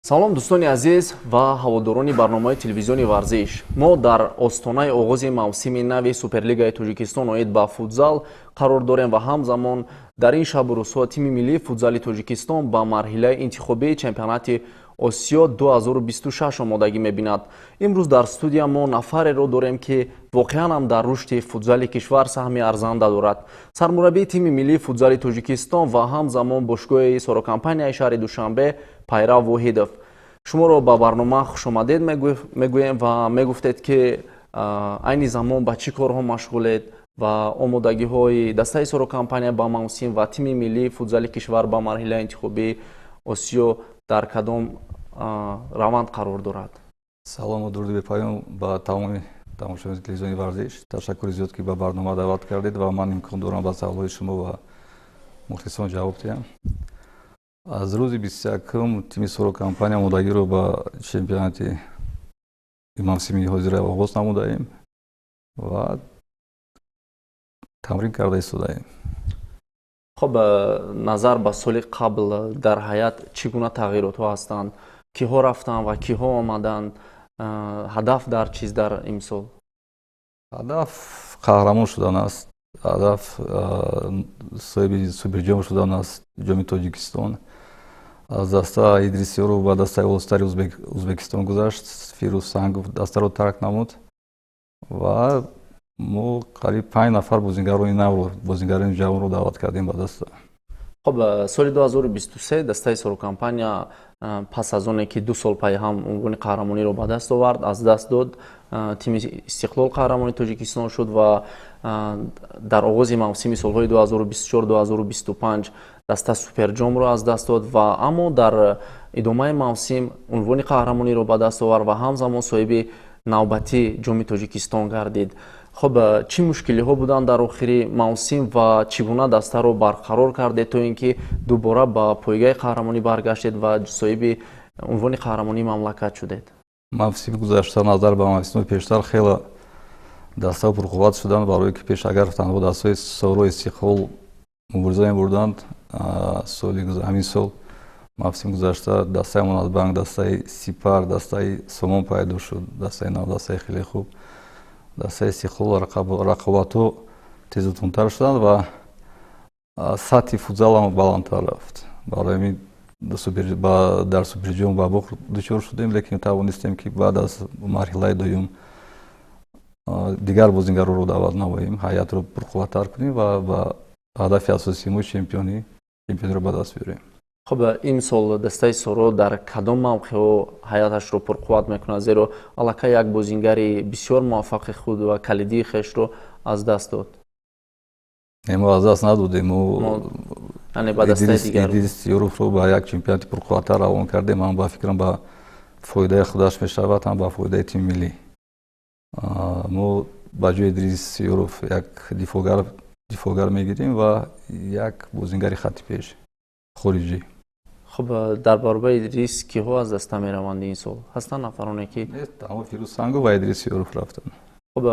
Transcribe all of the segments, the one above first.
салом дӯстони азиз ва ҳаводорони барномаи телевизиони варзиш. Мо дар остонаи оғози мавсими нави Суперлигаи Тоҷикистон оид ба футзал қарор дорем ва ҳамзамон дар ин шабу рӯзҳо тими миллии футзали Тоҷикистон ба марҳилаи интихобии чемпионати Осиё 2026 омодагӣ мебинад. Имрӯз дар студия мо нафареро дорем ки воқеан ҳам дар рушди футзали кишвар саҳми арзанда дорад. Сармураббии тими миллии футзали Тоҷикистон ва ҳамзамон бошгоҳи сорокампанияи шаҳри Душанбе Пайрав Воҳидов. Шуморо ба барнома хушомадед мегӯем ва мегуфтед ки айни замон ба чӣ корҳо машғулед ва омодагиҳои дастаи сорокампания ба мавсим ва тими миллии футзали кишвар ба марҳилаи интихобии Осиё дар кадом раванд қарор дорад? Салому дуруди бепаём ба тамоми тамошобини телевизиони варзиш. Ташаккури зиёд ки ба барнома даъват кардед ва ман имкон дорам ба саволҳои шумо ва мухлисон ҷавоб диҳам. Аз рӯзи 21 тими сорокампания омодагиро ба чемпионати мавсими ҳозира оғоз намудаем ва тамрин карда истодаем. خب نظر به سال قبل در حیات چگونه تغییرات ها هستند؟ کیها رفتند و کیها آمدند؟ هدف در چیز در این سال؟ هدف قهرمان شدن است. هدف صاحب سوپرجام شدن است جام تاجیکستان. از دسته ادریسیارو به دسته اولستاری ازبکستان گذشت. فیروز سنگوف دسته رو ترک نمود و ما قریب 5 نفر بازیگران نو بازیگران جوان رو دعوت کردیم به دسته. خب سال 2023 دسته سرکمپانیا پس از اون که 2 سال پای هم عنوان قهرمانی رو به دست آورد از دست داد. تیم استقلال قهرمانی تاجیکستان شد و در آغاز موسم سالهای 2024-2025 دسته سوپرجام رو از دست داد و اما در ادامه موسم عنوان قهرمانی رو به دست آورد و همزمان صاحب نوبتی جام تاجیکستان گردید. خب چی مشکلی ها بودن در آخری موسم و چگونه دسته رو برقرار کرده تا اینکه دوباره با پایگاه قهرمانی برگشتید و صاحب عنوان قهرمانی مملکت شدید؟ موسم گذشته نظر به موسم پیشتر خیلی دسته پرقوت شدن برای که پیش اگر تنها دسته سالو استقلال مبارزه بردند همین سال موسم گذشته دسته منادبانک دسته سپر دسته سومون پیدا شد دسته نو دسته خیلی خوب دسته استقلال رقابت‌ها تیز و تندتر شدند و سطح فوتبال هم بالاتر رفت. برای همین در سوپرجام با باخت دچار شدیم لیکن توانستیم که بعد از مرحله دوم دیگر بازیگران رو دعوت نماییم هیئت رو پرقوت‌تر کنیم و با هدف اساسی ما چمپیونی رو به دست بیاریم. خب این سال دسته سورو در کدام موقع حیاتش رو پرقوت میکنه زیرا الکی یک بازیگری بسیار موفق خود و کلیدی خش رو از دست داد. ما از دست ندادیم ما یعنی با دسته دیگر ادریسیارو رو با یک چمپیونات پرقوت‌تر روان کردیم. من با فکرم با فایده خودش میشود هم با فایده تیم ملی. ما با جای ادریسیارو یک دفاعگر میگیریم و یک بازیگر خط پیش خارجی. خب در برابر ادریس کیها از دسته میروند این سال؟ هستن نفرانی که تمام فیروز سنگو و ادریسیارو رفتن. خب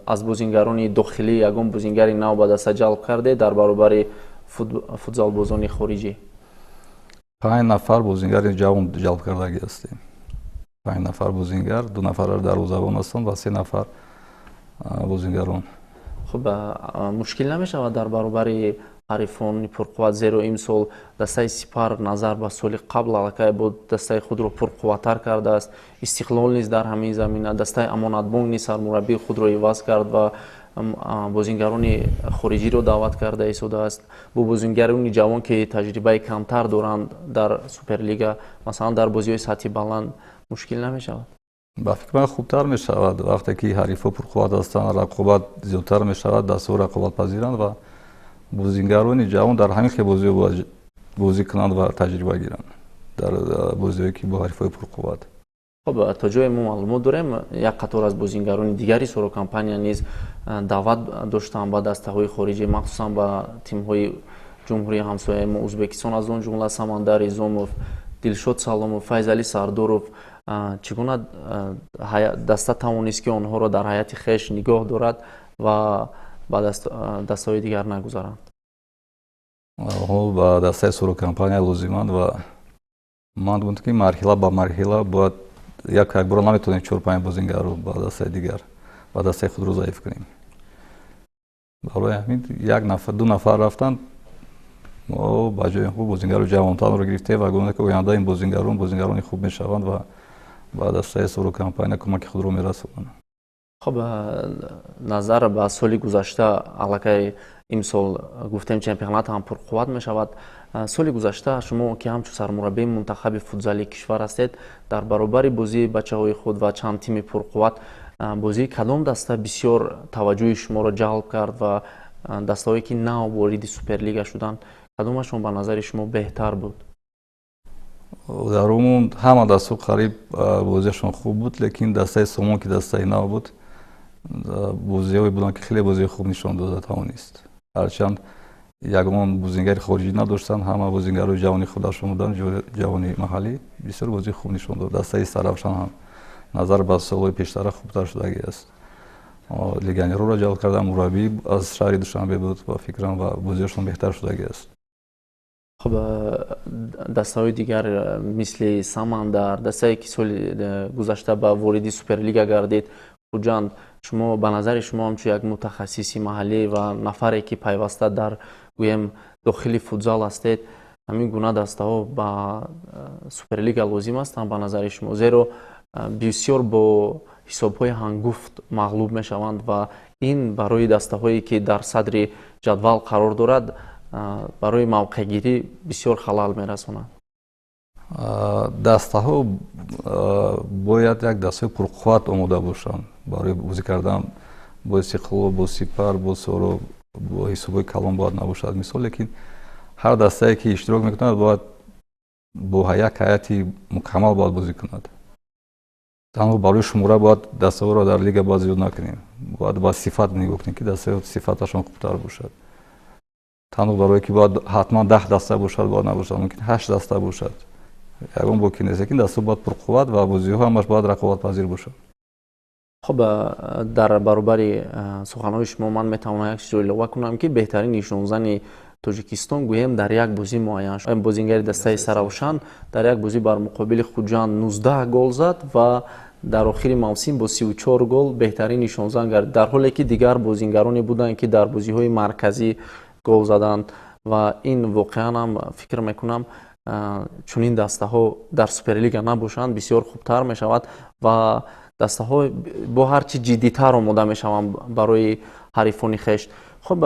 از بازیگران داخلی یگان بازیگری نو به دسته جلب کرده در برابر فوتبال بازان خارجی؟ 5 نفر بازیگر جوان جلب کرده هستیم. 5 نفر بازیگر، 2 نفر دروازه‌بان هستند و 3 نفر بازیگران. خب مشکل نمیشه در برابر حریفان پرقوت زیرا این سال دسته سپر نظر به سال قبل الکی بود دسته خود رو پرقوت‌تر کرده است. استقلال نیز در همین زمینه دسته امانتبانک نیز سرمربی خود رو عوض کرد و بازیگران خارجی رو دعوت کرده ایستاده است. با بازیگران جوان که تجربه کمتر دارند در سوپرلیگا مثلا در بازی‌های سطح بلند مشکل نمیشه؟ با فکر من خوبتر می شود وقتی که حریفا پرقوت هستند رقابت زیادتر می شود دسته رقابت پذیرند و بازیگران جوان در همین خیلی بازی کنند و تجربه گیرند در بازی‌هایی که با حریفای پرقوت. خب تا جای ما معلومات داریم یک قطار از بازیگران دیگری سرکمپانیا نیز دعوت داشتند با دسته‌های خارجی مخصوصا با تیم‌های جمهوری همسایه ما ازبکستان از اون جمله سمندر ازوموف دلشاد سالموف فیضعلی سردورов چگونه دسته توانست که آنها را در حیات خویش نگاه دارد و با دسته‌های دیگر نگذارند؟ با دسته سرکمپانیا لازمند و ман гуфтам ки марҳила ба марҳила бояд як бора наметавонем 4-5 бозингарро ба дастаи дигар ба дастаи худро заиф кунем. барои ҳамин як нафар ду нафар рафтанд мо ба ҷои хуб бозингаро ҷавонтарро гирифтем ва гумон ки оянда ин бозингарони хуб мешаванд ва ба дастаи Сору компания кӯмаки худро мерасонанд. خب نظر به سال گذشته علاقه امسال گفتیم چمپیونات هم پرقوت می شود. سال گذشته شما که همچون سرمربی منتخب فوتزالی کشور هستید در برابر بازی بچه های خود و چند تیم پرقوت بازی کدام دسته بسیار توجه شما را جلب کرد و دسته هایی که نو وارد سوپرلیگا شدند کدامشون به نظر شما بهتر بود؟ در عموم همه دسته قریب بازیشون خوب بود لیکن دسته سومون که دسته نو بود بازی‌هایی بودن که خیلی بازی خوب نشان داده توانست. هرچند یگمان بازیگر خارجی نداشتن همه بازیگرای جوانی خودشون بودن جوانی محلی بسیار بازی خوب نشان داد. دسته سرافشان هم نظر به سال‌های پیشتر خوبتر شده است. لگانیرو را جلب کردن مربی از شهر دوشنبه بود و فکرم و بازیشون بهتر شده است. خب دسته های دیگر مثل ساماندر دسته که سال گذشته به وارد سوپرلیگا گردید خوجاند شما به نظر شما همچون یک متخصصی محلی و نفری که پیوسته در گویم داخل فوتزال هستید همین گونه دسته ها به سوپرلیگا لازم هستند به نظر شما زیرا بسیار با حساب های هنگفت مغلوب می شوند و این برای دسته هایی که در صدر جدول قرار دارد برای موقع گیری بسیار خلال می رساند. دسته ها باید یک دسته پرقوت آماده باشند برای بازی کردن با استقلال با سپر با سورو با حساب های کلان باید نباشد مثال لیکن هر دسته که اشتراک میکند باید با یک هیئتی مکمل باید بازی کند. تنها برای شماره باید دسته ها را در لیگ باز زیاد نکنیم باید با صفت نگاه کنیم که دسته صفتشون خوبتر باشد. تنها برای که باید حتما 10 دسته باشد باید نباشد ممکن 8 دسته باشد. یگان با که نیست که دسته باید پرقوت و بازی ها همش باید رقابت پذیر باشد. خب در برابر سخنهای شما من میتوانم یک چیزی اضافه کنم که بهترین نشانزن تاجیکستان گویم در یک بازی معین شد. بازیگر دسته سراوشان در یک بازی بر مقابل خوجاند 19 گل زد و در آخر موسم با 34 گل بهترین نشانزن گردید در حالی که دیگر بازیگرانی بودند که در بازی‌های مرکزی گل زدند و این واقعا هم فکر میکنم چون این دسته ها در سوپرلیگا نباشند بسیار خوبتر می شود و دسته ها با هرچی جدیتر آماده می شوند برای حریفان خیش. خب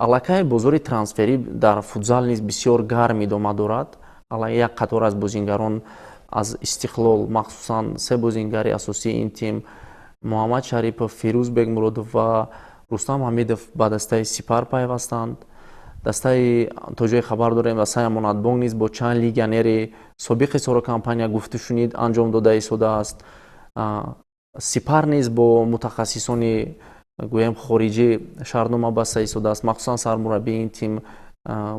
علاقه بازار ترانسفری در فوتزال نیز بسیار گرم ادامه دارد. علاقه یک قطار از بازیگران از استقلال مخصوصا 3 بازیگر اساسی این تیم محمد شریف، فیروز بگمرودov و رستم حمیدov به دسته سپر پیوستند. دسته تا جای خبر داریم دسته امانتبانک نیز با چند لیگانر سابق سارا کمپانیا گفته شنید انجام داده ایستاده است. سپر نیز با متخصصان گویم خارجی شرطنامه بسته ایستاده است مخصوصا سرمربی این تیم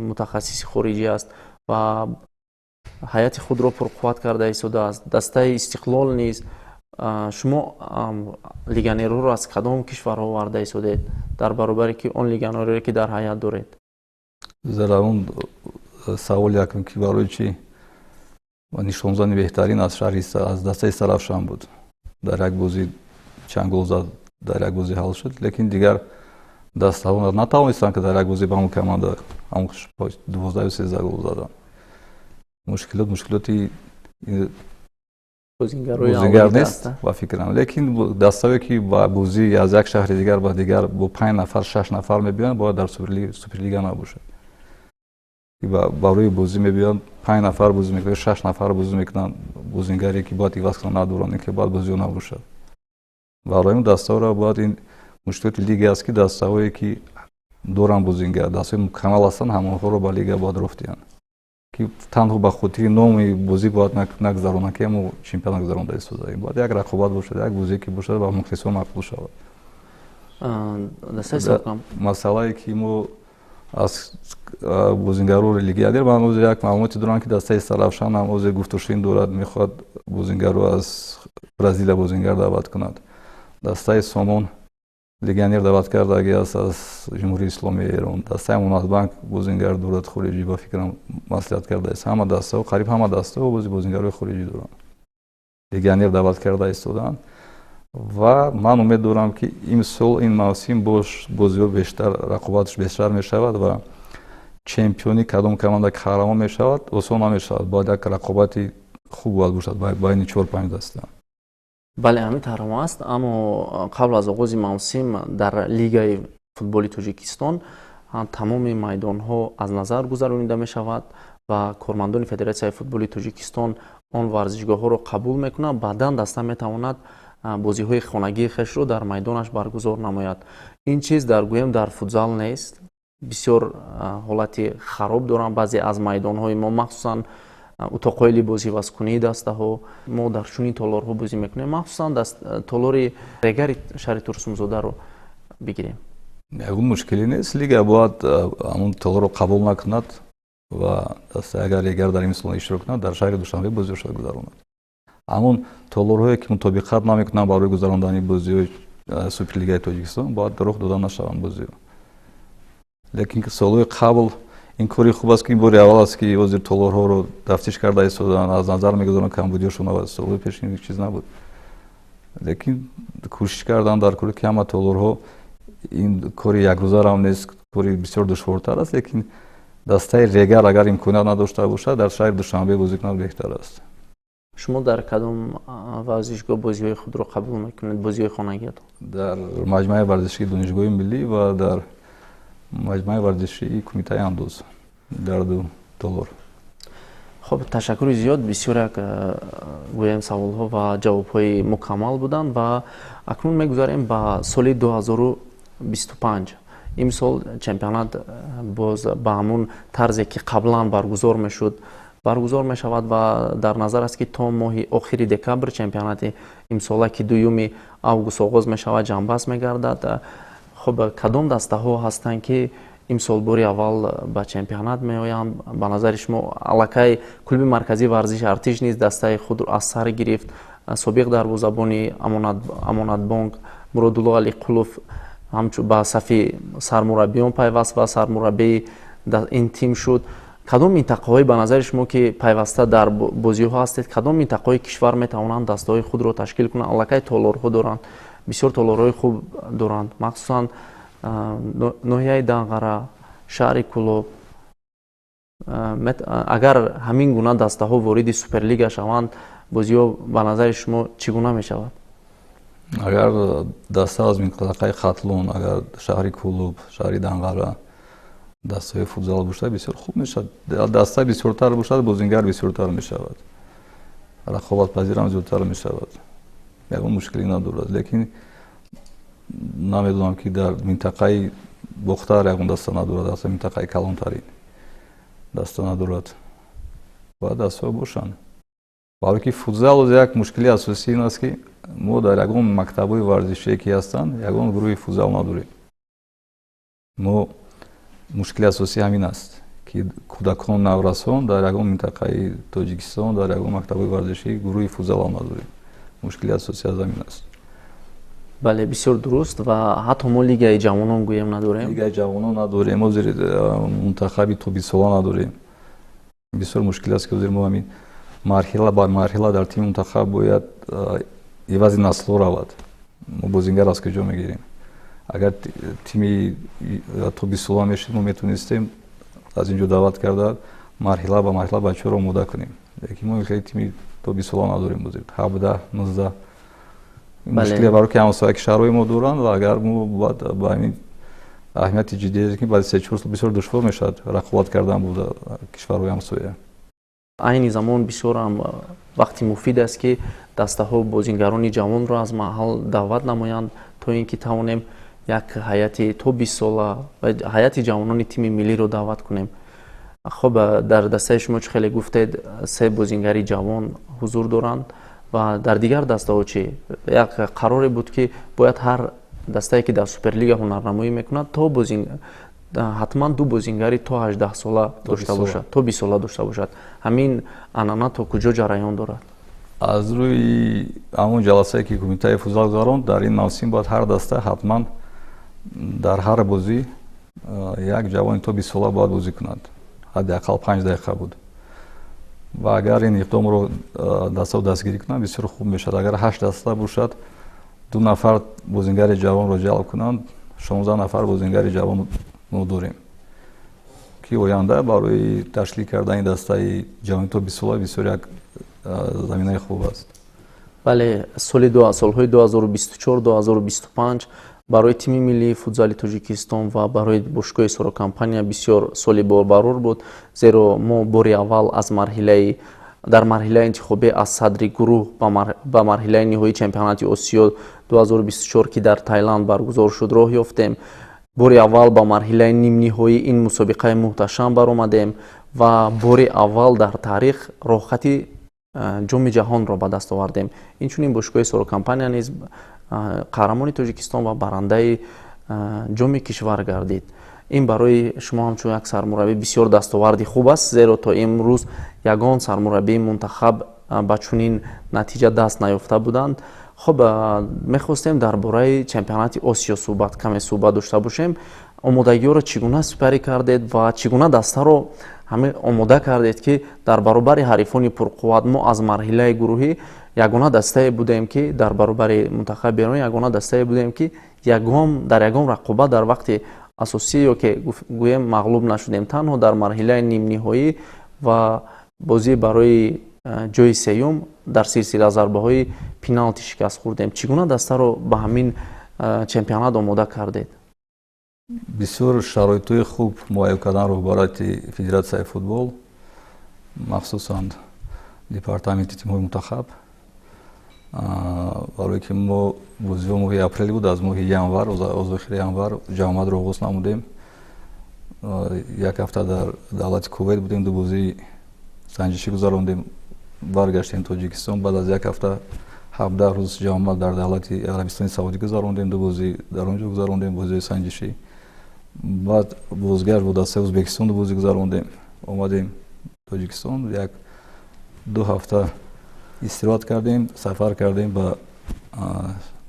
متخصص خارجی است و هیئت خود را پرقوت کرده ایستاده است. دسته استقلال نیز شما لیگانرها را از کدام کشورها آورده ایستادید در برابر که اون لیگانرها که در هیئت دارید؟ زیرا اون سوال یکم که برای چی و نشانزن بهترین از شهر از دسته سرافشان بود در یک بازی چند گل زد در یک بازی حل شد لیکن دیگر دسته ها نتوانستند که در یک بازی به همون کمانده همون 12 و 13 گل زدن. مشکلاتی بازیگر نیست و فکرم لیکن دسته‌ای که با بازی از یک شهر دیگر با دیگر با 5 نفر 6 نفر میبینن باید در سوپرلیگا نباشه که برای بازی میبینن 5 نفر بازی میکنن 6 نفر بازی میکنن بازیگری که باید واسه ندارن که باید بازی نباشه برای این دسته را باید این مشکلات لیگ است که دسته‌ای که دوران بازیگر دسته مکمل هستن همونها رو با لیگ باید رفتن که تنها با خاطر نام بازی باید نگذارن که ما چمپیون گذرانده ایستاده باید یک رقابت باشه یک بازی که باشه با مخلصان مقبول شود. مسئله که ما از بازیگران لیگ ادر با موضوع یک معلوماتی دارن که دسته سرافشان هم موضوع گفتگوشین دارد میخواد بازیگر رو از برزیل بازیگر دعوت کند. دسته سومون легионер даъваткардагӣ аст аз ҷумҳурии исломии Эрон. Дастаи Амонатбанк бозингар дорад хориҷӣ, ба фикрам маслиҳат кардааст. Ҳама дастаҳо, қариб ҳама дастаҳо бозингарои хориҷӣ доранд. Легионер даъват карда истоданд ва ман умед дорам ки имсол ин мавсим бозиҳо бештар, рақобаташ бештар мешавад ва чемпиони кадом команда қаҳрамон мешавад осон намешавад. Бояд як рақобати хуб бояд бошад байни 4-5 даста. бале ҳамин таҳримо аст, аммо қабл аз оғози мавсим дар лигаи футболи Тоҷикистон тамоми майдонҳо аз назар гузаронида мешавад ва кормандони Федератсияи футболи Тоҷикистон он варзишгоҳҳоро қабул мекунад. Баъдан даста метавонад бозиҳои хонагии хешро дар майдонаш баргузор намояд. Ин чиз гӯем дар футзал нест. Бисёр ҳолати хароб доранд баъзе аз майдонҳои мо, махсусан утоқҳои либосивазкунии дастаҳо. Мо дар чунин толорҳо бозӣ мекунем, махсусан толори регари шаҳри Турсунзодаро бигирем. Ягон мушкилӣ нест. Лига бояд ҳамун толорро қабул накунад ва агар регар дар имсол иштирок кунад, дар шаҳри Душанбе бозиҳошро гузаронад. ҳамун толорҳое ки мутобиқат намекунанд барои гузарондани бозиҳои Суперлигаи Тоҷикистон бояд роҳ дода нашаванд бозиҳо. лекин солҳои қабл ин кори хуб аст ки ин бори аввал аст ки ҳозир толорҳоро тафтиш карда истоданд, аз назар мегузоранд камбудиҳошон. Солҳои пеш ин чиз набуд. лекин кӯшиш карданд дар кори ки ҳама толорҳо, ин кори якрӯзаам нест, кори бисёр душвортар аст, лекин дастаи регар агар имконият надошта бошад, дар шаҳри Душанбе бозӣ кунад беҳтар аст. шумо дар кадом варзишгоҳ бозиҳои худро қабул мекунед, бозиҳои хонагиатон? Дар маҷмӯаи варзишии донишгоҳи миллӣ ва дар маҷмӯаи варзишии кумитаи андоз, дар ду толор. хуб, ташаккури зиёд. Бисёр як гӯем саволҳо ва ҷавобҳои мукаммал буданд ва акнун мегузарем ба соли 2025. имсол чемпионат боз ба ҳамун тарзе ки қаблан баргузор мешуд баргузор мешавад ва дар назар аст ки то моҳи охири декабр чемпионати имсола ки 2 август оғоз мешавад ҷамъбаст мегардад. хуб, кадом дастаҳо ҳастанд ки имсол бори аввал ба чемпионат меоянд? ба назари шумо аллакай клуби марказии варзиши Артиш низ дастаи худ аз сар гирифт. собиқ дарвозабони Амонатбонк Муродулло Алиқулов ба сафи сармураббиён пайваст ва сармураббии ин тим шуд. кадом минтақаҳои ба назари шумо ки пайваста дар бозиҳо ҳастед, кадом минтақаҳои кишвар метавонанд дастаҳои худро ташкил кунанд? аллакай толорҳо доранд, бисёр толорҳои хуб доранд, махсусан ноҳияи Данғара, шаҳри Кӯлоб. агар ҳамин гуна дастаҳо вориди Суперлига шаванд, бозиҳо ба назари шумо чӣ гуна мешавад? агар даста аз минтақаи Хатлон, агар шаҳри Кӯлоб, шаҳри Данғара дастаҳои футзал бошад, бисёр хуб мешавад. даста бисёртар бошад, бозингар бисёртар мешавад, рақобатпазирам зиёдтар мешавад. ягон мушкилӣ надорад. лекин намедонам ки дар минтақаи бохтар ягон даста надорад, дар минтақаи калонтарин даста надорад. бояд дастаҳо бошанд. барое ки футзал як мушкили асосӣ ин аст ки мо дар ягон мактабҳои варзишие ки ҳастанд, ягон гурӯҳи футзал надорем. мо мушкили асосӣ ҳамин аст ки кӯдакони наврасон дар ягон минтақаи Тоҷикистон, дар ягон мактабҳои варзишӣ гурӯҳи футзалам надорем. мушкили асосӣ аз ҳамин аст. бале, бисёр дуруст. ва ҳатто мо лигаи ҷавонон гӯем надорем. лигаи ҷавонон надорем, ҳозир мунтахаби тобисола надорем. бисёр мушкил аст ки ҳозир мо ҳамин марҳила ба марҳила дар тими мунтахаб бояд ивази наслҳо равад. мо бозингар аз куҷо мегирем? агар тими тобисола мешид, мо метавонистем аз инҷо даъват карда марҳила ба марҳила бачаҳоро омода кунем. лекин мо хеле тими тобисола надорем ҳозир. 17-19 мушкиле барои ки ҳамсояки шаҳрҳои мо доранд ва агар мо ба ҳамин аҳамияти ҷиддие ки баъди 3-4 сол бисёр душвор мешавад рақобат кардан буда кишварҳои ҳамсоя. айни замон бисёр ҳам вақти муфид аст ки дастаҳо бозингарони ҷавонро аз маҳал даъват намоянд, то ин ки тавонем як ҳайати то 20 сола ва ҳайати ҷавонони тими миллиро даъват кунем. хуб, дар дастаи шумо чӣ хеле гуфтед, 3 бозингари ҷавон ҳузур доранд ва дар дигар дастаҳо чӣ? як қароре буд ки бояд ҳар дастае ки дар Суперлига ҳунарнамоӣ мекунад то ҳатман 2 бозингари то 18 сола дошта бошад, то 20 сола дошта бошад. ҳамин анъана то куҷо ҷараён дорад? аз рӯи ҳамон ҷаласае ки кумитаи футзал гузаронд, дар ин мавсим бояд ҳар даста ҳатман дар ҳар бозӣ як ҷавони то 20 сола бояд бозӣ кунад. ҳаддиақал 5 дақиқа буд. ва агар ин иқдомро дастаро дастгирӣ кунанд бисёр хуб мешавад. Агар 8 даста бошад, 2 нафар бозингари ҷавонро ҷалб кунанд, 16 нафар бозингари ҷавон мо дорем, ки оянда барои ташкил кардани дастаи ҷавони то 20 сола бисёр як заминаи хуб аст. бале солҳои 2024-2025 барои тими миллии футзали Тоҷикистон ва барои бошгоҳи Сорокомпания бисёр соли бобарур буд, зеро мо бори аввал дар марҳилаи интихобӣ аз садри гурӯҳ ба марҳилаи ниҳоии чемпионати Осиё 2024 ки дар Таиланд баргузор шуд роҳ ёфтем. бори аввал ба марҳилаи нимниҳоӣ ин мусобиқаи муҳташам баромадем ва бори аввал дар таърих роҳхати ҷоми ҷаҳонро ба даст овардем. Инчунин бошгоҳи Сорокомпания низ қаҳрамони Тоҷикистон ва барандаи ҷоми кишвар гардид. ин барои шумо ҳамчун як сармураббӣ бисёр дастоварди хуб аст, зеро то имрӯз ягон сармураббии мунтахаб ба чунин натиҷа даст наёфта буданд. хуб, мехостем дар бораи чемпионати Осиё каме суҳбат дошта бошем. омодагиҳоро чӣ гуна сипарӣ кардед ва чӣ гуна дастаро ҳамин омода кардед, ки дар баробари ҳарифони пурқувват мо аз марҳилаи гурӯҳӣ ягона дастае будем, ки дар баробари мунтахаби Эрон ягона дастае будем, ки дар ягон рақобат дар вақти асосӣ ё ки гӯем мағлуб нашудем. Танҳо дар марҳилаи нимниҳоӣ ва бозӣ барои ҷои сеюм дар силсила зарбаҳои пеналти шикаст хӯрдем. Чӣ гуна дастаро ба ҳамин чемпионат омода кардед? бисёр шароитҳои хуб муайян кардан роҳбарияти Федератсияи футбол, махсусан департаменти тимҳои мунтахаб, барое ки мо бозиҳо моҳи апрел буд, аз моҳи январ, озохири январ ҷамъиятро оғоз намудем. як ҳафта дар давлати Кувейт будем, ду бозии санҷишӣ гузарондем, баргаштем Тоҷикистон. Баъд аз як ҳафта 17 рӯз ҷамъият дар давлати Арабистони Саудӣ гузарондем, ду бозӣ дар он ҷо гузарондем, бозиҳои санҷишӣ. баъд бозгашт бо дастаи Ӯзбекистон ду бозӣ гузарондем, омадем Тоҷикистон, як 2 ҳафта истироҳат кардем, сафар кардем ба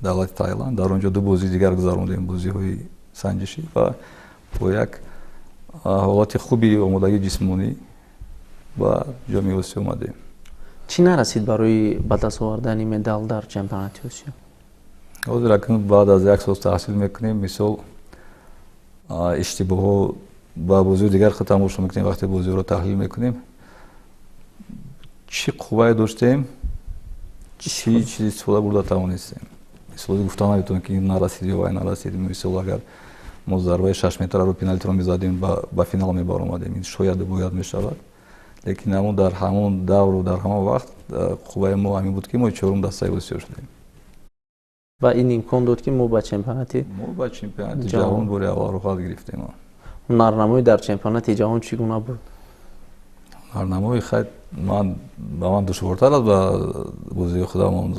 давлати Таиланд, дар он ҷо ду бозии дигар гузарондем, бозиҳои санҷишӣ, ва бо як ҳолати хуби омодагии ҷисмонӣ ба ҷоми Осиё омадем. чӣ нарасид барои ба даст овардани медал дар чемпионати Осиё? ҳозир акнун баъд аз як сол таҳсил мекунем, мисол иштибоҳҳо ба бозиҳои дигар хел тамошо мекунем. Вақте бозиҳоро таҳлил мекунем, чӣ қуввае доштем, чӣ чизи истифода бурда тавонистем. мисол гуфта наметавонем ки ин нарасид ё вай нарасид. мисол агар мо зарбаи 6 метраро пеналтиро мезадем, ба финал мебаромадем, ин шояд бояд мешавад. лекин ҳамон дар ҳамон давру дар ҳамон вақт қувваи мо ҳамин буд, ки мо чорум дастаи Осиё шудем. ва ин имкон дод, ки мо ба чемпионати ҷаҳон бори аввал роҳат гирифтем. ҳунарнамоӣ дар чемпионати ҷаҳон чӣ гуна буд? ҳунарнамоӣ хай ба ман душвортар аст ба бозиҳои худамон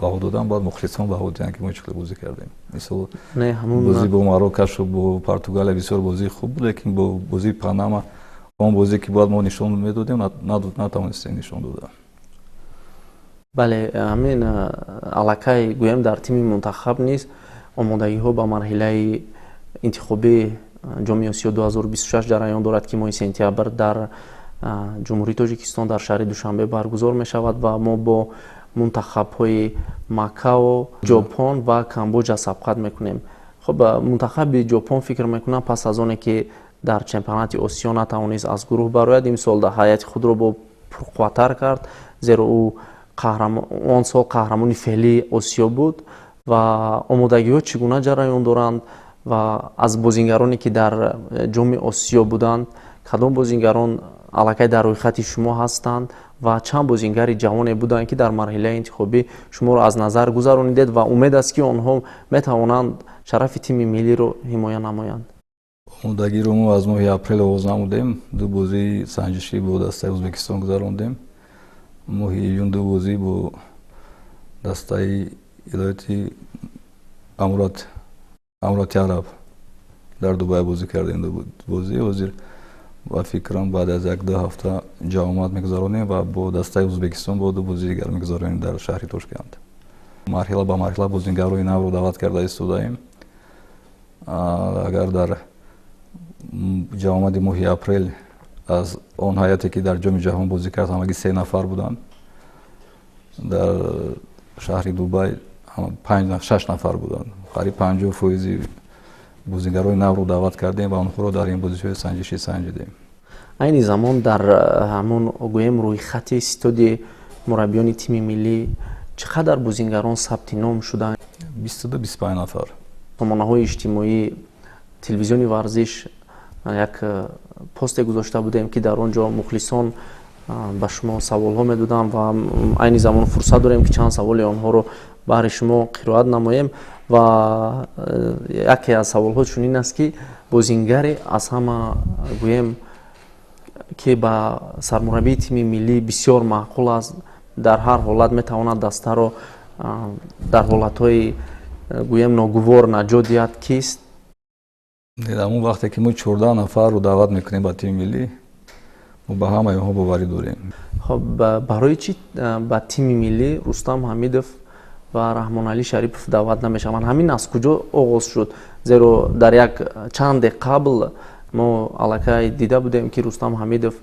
баҳо додан. Бояд мухлисон баҳо диҳанд, ки мо чӣ хеле бозӣ кардем. Мисол бозӣ бо Марокашу бо Португалия бисёр бозии хуб буд, лекин бо бозии Панама он бозие ки бояд мо нишон медодем, натавонистем нишон дода. бале, ҳамин аллакай гӯем дар тими мунтахаб низ омодагиҳо ба марҳилаи интихобии ҷоми Осиё 2026 ҷараён дорад, ки моҳи сентябр дар ҷумҳурии Тоҷикистон дар шаҳри Душанбе баргузор мешавад ва мо бо мунтахабҳои Макао, ҷопон ва Камбоҷа сабқат мекунем. хуб, мунтахаби ҷопон фикр мекунам пас аз оне ки дар чемпионати Осиё натавонист аз гурӯҳ барояд, имсол дар ҳайати худро бо пурқувваттар кард, зеро ӯ он сол қаҳрамони феълии Осиё буд. ва омодагиҳо чӣ гуна ҷараён доранд ва аз бозингароне ки дар ҷоми Осиё буданд, кадом бозингарон аллакай дар рӯйхати шумо ҳастанд ва чанд бозингари ҷавоне буданд, ки дар марҳилаи интихобӣ шуморо аз назар гузаронидед ва умед аст, ки онҳо метавонанд шарафи тими миллиро ҳимоя намоянд? омодагиро мо аз моҳи апрел оғоз намудем. ду бозии санҷишӣ бо дастаи Ӯзбекистон гузарондем. моҳи июн ду бозӣ бо дастаи илояти амурати араб дар Дубай бозӣ кардем. ду бозӣ ҳозир ба фикрам баъд аз 1-2 ҳафта ҷамъият мегузаронем ва бо дастаи Ӯзбекистон бо ду бозии дигар мегузаронем дар шаҳри Тошкент. марҳила ба марҳила бозингарҳои навро даъват карда истодаем. агар дар ҷавомади моҳи апрел аз он ҳайате ки дар ҷоми ҷаҳон бозӣ кард ҳамагӣ 3 нафар буданд, дар шаҳри Дубай 6 нафар буданд. Қариб 50% бозигарони навро даъват кардем ва онҳоро дар ин бозиҳои санҷишӣ санҷидем. айни замон дар ҳамон гӯем рӯйхати ситоди мураббиёни тими миллӣ чӣ қадар бозингарон сабти ном шуданд? 22-25 нафар. сомонаҳои иҷтимоӣ, телевизиони варзиш як посте гузошта будем ки дар он ҷо мухлисон ба шумо саволҳо медоданд ва айни замон фурсат дорем ки чанд саволи онҳоро баҳри шумо қироат намоем. ва яке аз саволҳо чунин аст ки бозингаре аз ҳама гӯем ки ба сармураббии тими миллӣ бисёр маъқул аст, дар ҳар ҳолат метавонад дастаро дар ҳолатҳои гӯем ногувор наҷот диҳад, кист? дар он вақте ки мо 14 нафарро даъват мекунем ба тими миллӣ, мо ба ҳамаи онҳо боварӣ дорем. хоб барои чӣ ба тими миллӣ Рустам Ҳамидов ва Раҳмоналӣ Шарипов даъват намешаванд? ҳамин аз куҷо оғоз шуд? Зеро дар як чанде қабл мо аллакай дида будем ки Рустам Ҳамидов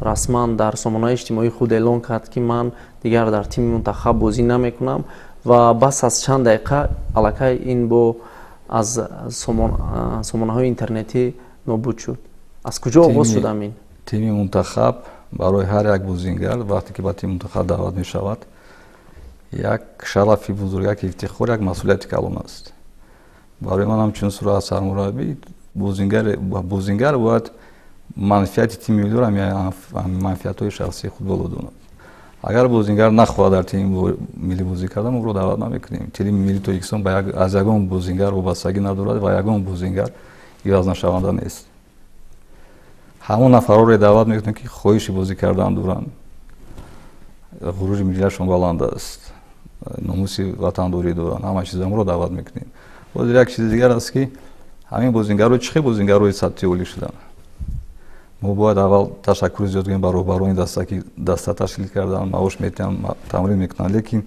расман дар сомонаи иҷтимоии худ эълон кард ки ман дигар дар тими мунтахаб бозӣ намекунам ва бас аз чанд дақиқа аллакай ин бо аз сомонаҳои интернетӣ нобуд шуд. Аз куҷо оғоз шуд амин? Тими мунтахаб барои ҳар як бозингар вақте ки ба тими мунтахаб даъват мешавад, як шарафи бузург, як ифтихор, як масъулияти калон аст. барои ман ҳамчун сура аз сармураббӣ бозингар бояд манфиати тими миллиро манфиатҳои шахсии худ болодонад. агар бозингар нахоҳад дар тими миллӣ бозӣ кардан, онро даъват намекунем. тими миллии Тоҷикистон аз ягон бозингар вобастагӣ надорад ва ягон бозингар ивазнашаванда нест. ҳамон нафарҳоро даъват мекунем ки хоҳиши бозӣ кардан доранд, ғурури миллияшон баланд аст, номуси ватандорӣ доранд, ҳама чизамро даъват мекунем. ҳозир як чизи дигар аст ки ҳамин бозингарҳо чӣ хел бозингарҳои сатҳи олӣ шуданд. мо бояд аввал ташаккури зиёд кунем ба роҳбарони даста ки даста ташкил кардан, маош метиҳанд, тамрин мекунанд, лекин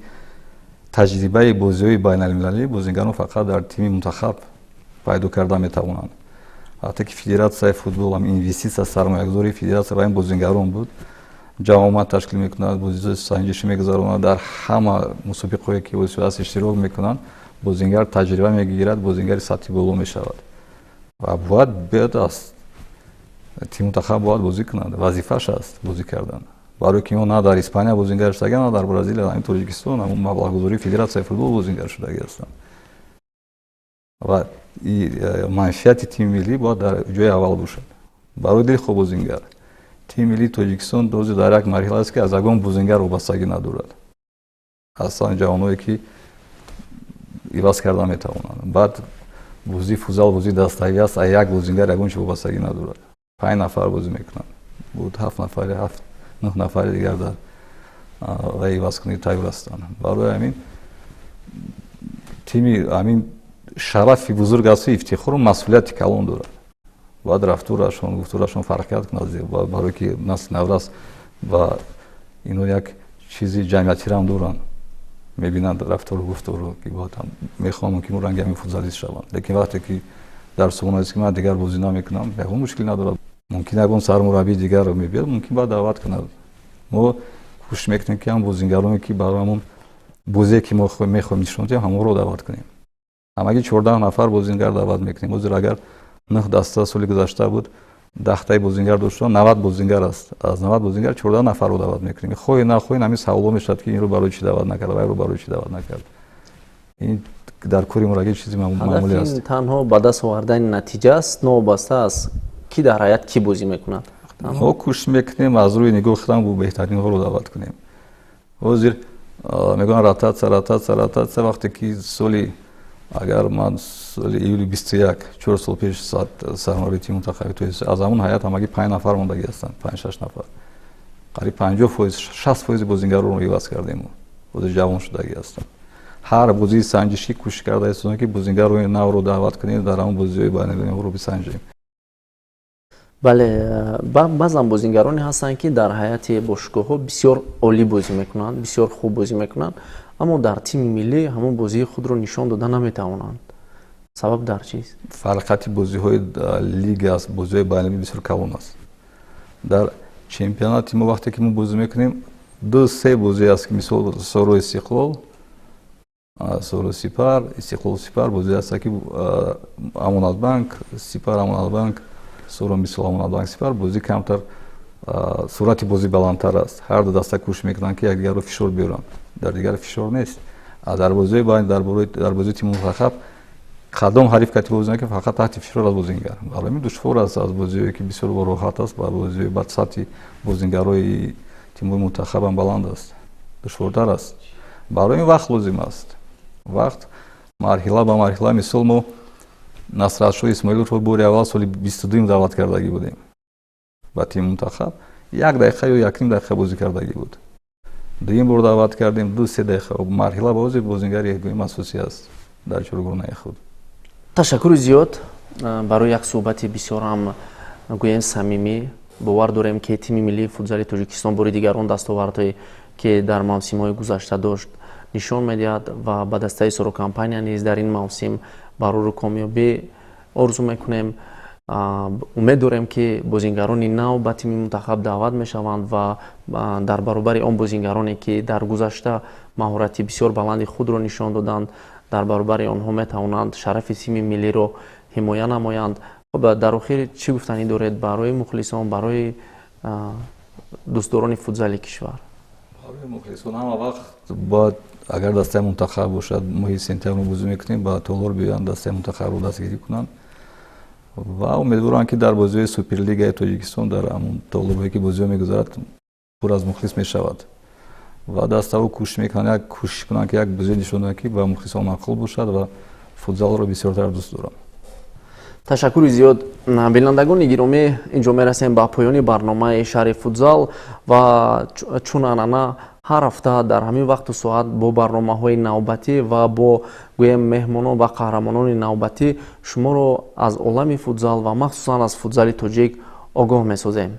таҷрибаи бозиҳои байналмилалӣ бозингарон фақат дар тими мунтахаб пайдо карда метавонанд. вақте ки федератсияи футбол инвеститсия сармоягузории федератсия ба ин бозингарон буд, ҷамомат ташкил мекунад, бозиҳои санҷишӣ мегузаронад, дар ҳама мусобиқҳое ки ҳаст иштирок мекунанд, бозингар таҷриба мегирад, бозингари сатҳи боло мешавад ва бояд аст тими мунтахаб бояд бозӣ кунад, вазифааш аст бозӣ кардан. барое ки мо на дар Испания бозингар шудагӣ, на дар Бразилия, ҳамин Тоҷикистон маблағгузории федератсияи футбол бозингар шудагӣ ҳастанд ва манфиати тими миллӣ бояд дар ҷои аввал бошад. барои дилхоҳ бозингар тими миллии Тоҷикистон ҳозир дар як марҳила аст ки аз ягон бозингар вобастагӣ надорад. ҳастанд ҷавоное ки иваз карда метавонанд. баъд бозии фузал, бозии даставӣ аст, аз як бозингар ягон чӣ вобастагӣ надорад. 5 нафар бозӣ мекунанд. буд 7 нафари 7-9 нафари дигар дар ивазкунӣ тайёр ҳастанд. барои ҳамин тими ҳамин шарафи бузург асту ифтихору масъулияти калон дорад. бояд рафтурашон, гуфтурашон фарқият кунад, барое ки насли наврас ва ино як чизи ҷамъиятиам доранд. мебинанд рафтору гуфтору ки бояд мехоҳам ки мо ранги ҳамин футзалист шаванд, лекин вақте ки дар сомонаест ки ман дигар бозӣ намекунам, ягон мушкилӣ надорад. мумкин ягон сармураббии дигарро мебиёд, мумкин бояд даъват кунад. мо кӯшиш мекунем ки ҳам бозингароне ки бароямон бозие ки мо мехоҳем нишон диҳем ҳамонро даъват кунем. ҳамагӣ 14 нафар бозингар даъват мекунем. ҳозир агар 9 даста соли гузашта буд 10таи бозингар доштанд, 90 бозингар аст. аз 90 бозингар 14 нафарро даъват мекунем. хоҳе нахоҳе ҳамин саволҳо мешавад ки инро барои чӣ даъват накард, вайро барои чӣ даъват накард. ин дар кори мурагӣ чизи маъмулӣ аст. ҳадаф танҳо ба даст овардани натиҷа аст, новобаста аст ки дар ҳаят кӣ бозӣ мекунад. мо кӯшиш мекунем аз рӯи нигоҳи худам бо беҳтаринҳоро даъват кунем. ҳозир мегӯянд ротатсия вақте ки соли агар ман соли июли 21 4 сол пеш сармураббии тими мунтахаби Тоҷикистон аз ҳамон ҳаят ҳамагӣ 5 нафар мондагӣ ҳастанд, 5-6 нафар. қариб 50%, 60% бозингаронро иваз кардем. ҳозир ҷавон шудагӣ ҳастанд. ҳар бозии санҷишӣ кӯшиш карда истодем ки бозингарони навро даъват кунем, дар ҳамон бозиҳои байналмилалиро бисанҷем. бале, баъзан бозингароне ҳастанд ки дар ҳайати бошгоҳҳо бисёр олӣ бозӣ мекунанд, бисёр хуб бозӣ мекунанд, аммо дар тими миллӣ ҳамон бозии худро нишон дода наметавонанд. сабаб дар чист? фарқати бозиҳои лига аст, бозиҳои байналмилалӣ бисёр калон аст. дар чемпионати мо вақте ки мо бозӣ мекунем 2-3 бозӣ аст ки мисол Сорои Истиқлол, Сорои Сипар, Истиқлол Сипар бозӣ аст ки Амонатбанк, Сипар Амонатбанк, Соро мисол Амонатбанк Сипар бозӣ камтар сурати бозӣ баландтар аст. ҳар ду даста кӯш мекунанд ки якдигарро фишор биёранд. дар дигар фишор нест. дар бозиҳои байн, дар бозии тими мунтахаб кадом ҳариф кати бозӣ накунад фақат таҳти фишор аст бозингар. барои душвор аст аз бозиҳое ки бисёр роҳат аст ба бозиҳои бад сатҳи бозингарои тимҳои мунтахабам баланд аст. душвортар аст. барои ин вақт лозим аст. вақт марҳила ба марҳила мисол мо Насратшоҳ Исмоиловро бори аввал соли 22 даъват кардагӣ будем ба тими мунтахаб. 1 дақиқа ё 1 дақиқа бозӣ кардагӣ буд. дуюм бор даъват кардем 2-3 дақиқа. марҳила бозӣ бозингар якгоим асосӣ аст дар чоргонаи худ. ташаккури зиёд барои як суҳбати бисёр ҳам гӯем самимӣ. бовар дорем ки тими миллии футзали Тоҷикистон бори дигар он дастовардҳое ки дар мавсимҳои гузашта дошт нишон медиҳад ва ба дастаи Сорокампания низ дар ин мавсим барори комёбӣ орзу мекунем. умед дорем ки бозингарони нав ба тими мунтахаб даъват мешаванд ва дар баробари он бозингароне ки дар гузашта маҳорати бисёр баланди худро нишон доданд дар баробари онҳо метавонанд шарафи тими миллиро ҳимоя намоянд. дар охир чӣ гуфтанӣ доред барои мухлисон, барои дӯстдорони футзали кишвар? барои мухлисон ҳама вақт бояд агар дастаи мунтахаб бошад моҳи сентябр бозӣ мекунем ба толор биёянд дастаи мунтахабро дастгирӣ кунанд ва умедворам ки дар бозиҳои суперлигаи Тоҷикистон дар ҳамон толорҳое ки бозиҳо мегузарад пур аз мухлис мешавад ва дастаҳо кӯшиш кунанд ки як бозие нишон диҳанд ки ба мухлисон маъқул бошад ва футзалро бисёртар дӯст дорам. ташаккури зиёд. бинандагони гиромӣ, инҷо мерасем ба поёни барномаи шаҳри футзал ва чун анъана ҳар ҳафта дар ҳамин вақту соат бо барномаҳои навбатӣ ва бо гӯем меҳмонон ва қаҳрамонони навбатӣ шуморо аз олами футзал ва махсусан аз футзали тоҷик огоҳ месозем.